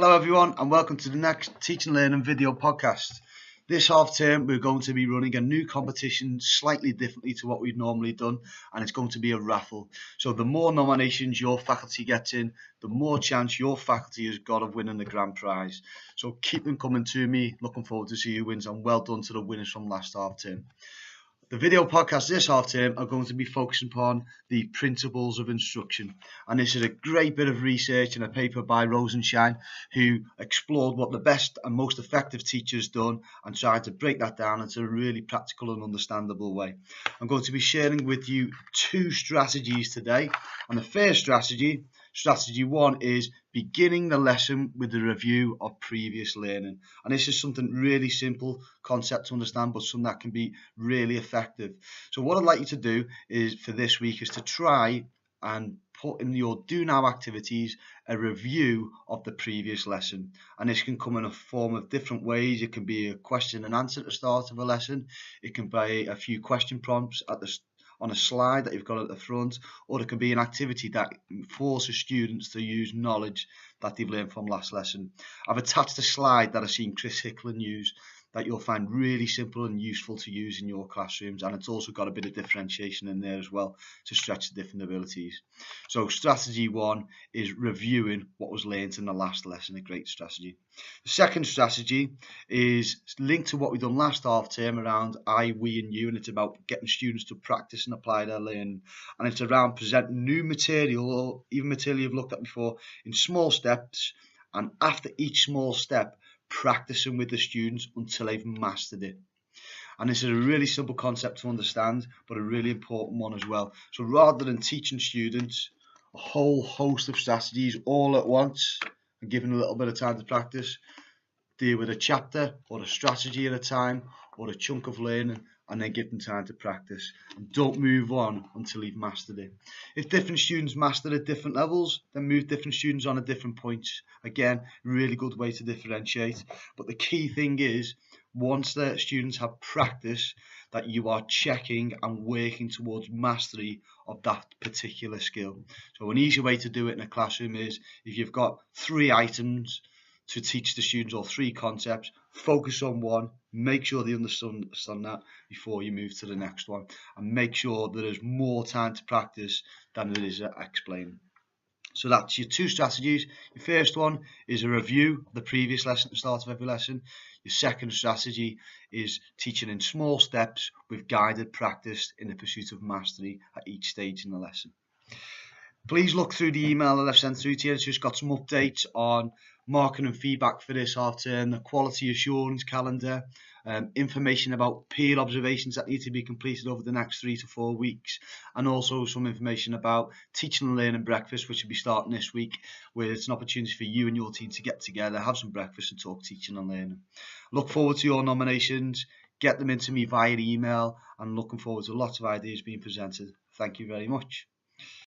Hello everyone and welcome to the next Teach and Learning video podcast. This half term we're going to be running a new competition slightly differently to what we've normally done, and it's going to be a raffle. So the more nominations your faculty gets in, the more chance your faculty has got of winning the grand prize. So keep them coming to me. Looking forward to see who wins, and well done to the winners from last half term. The video podcast this half term are going to be focusing upon the principles of instruction, and this is a great bit of research in a paper by Rosenshine, who explored what the best and most effective teachers done and tried to break that down into a really practical and understandable way. I'm going to be sharing with you two strategies today, and the first strategy one, is beginning the lesson with a review of previous learning. And this is something really simple concept to understand, but something that can be really effective. So what I'd like you to do is for this week is to try and put in your do now activities a review of the previous lesson. And this can come in a form of different ways. It can be a question and answer at the start of a lesson. It can be a few question prompts on a slide that you've got at the front, or it can be an activity that forces students to use knowledge that they've learned from last lesson. I've attached a slide that I've seen Chris Hicklin use that you'll find really simple and useful to use in your classrooms, and it's also got a bit of differentiation in there as well to stretch the different abilities. So strategy one is reviewing what was learnt in the last lesson, a great strategy. The second strategy is linked to what we've done last half term around I, we and you, and it's about getting students to practice and apply their learning, and it's around presenting new material or even material you've looked at before in small steps, and after each small step practicing with the students until they've mastered it. And this is a really simple concept to understand, but a really important one as well. So rather than teaching students a whole host of strategies all at once and giving a little bit of time to practice, deal with a chapter or a strategy at a time or a chunk of learning, and then give them time to practice, and don't move on until you've mastered it. If different students master at different levels, then move different students on at different points. Again, really good way to differentiate. But the key thing is, once the students have practice, that you are checking and working towards mastery of that particular skill. So an easy way to do it in a classroom is, if you've got 3 items to teach the students or 3 concepts, focus on one, make sure they understand that before you move to the next one, and make sure that there's more time to practice than there is explaining. So that's your 2 strategies. Your first one is a review of the previous lesson at the start of every lesson. Your second strategy is teaching in small steps with guided practice in the pursuit of mastery at each stage in the lesson. Please look through the email that I've sent through to you. It's just got some updates on marking and feedback for this half term, the quality assurance calendar, information about peer observations that need to be completed over the next 3 to 4 weeks, and also some information about teaching and learning breakfast, which will be starting this week, where it's an opportunity for you and your team to get together, have some breakfast and talk teaching and learning. Look forward to your nominations. Get them into me via email, and looking forward to lots of ideas being presented. Thank you very much.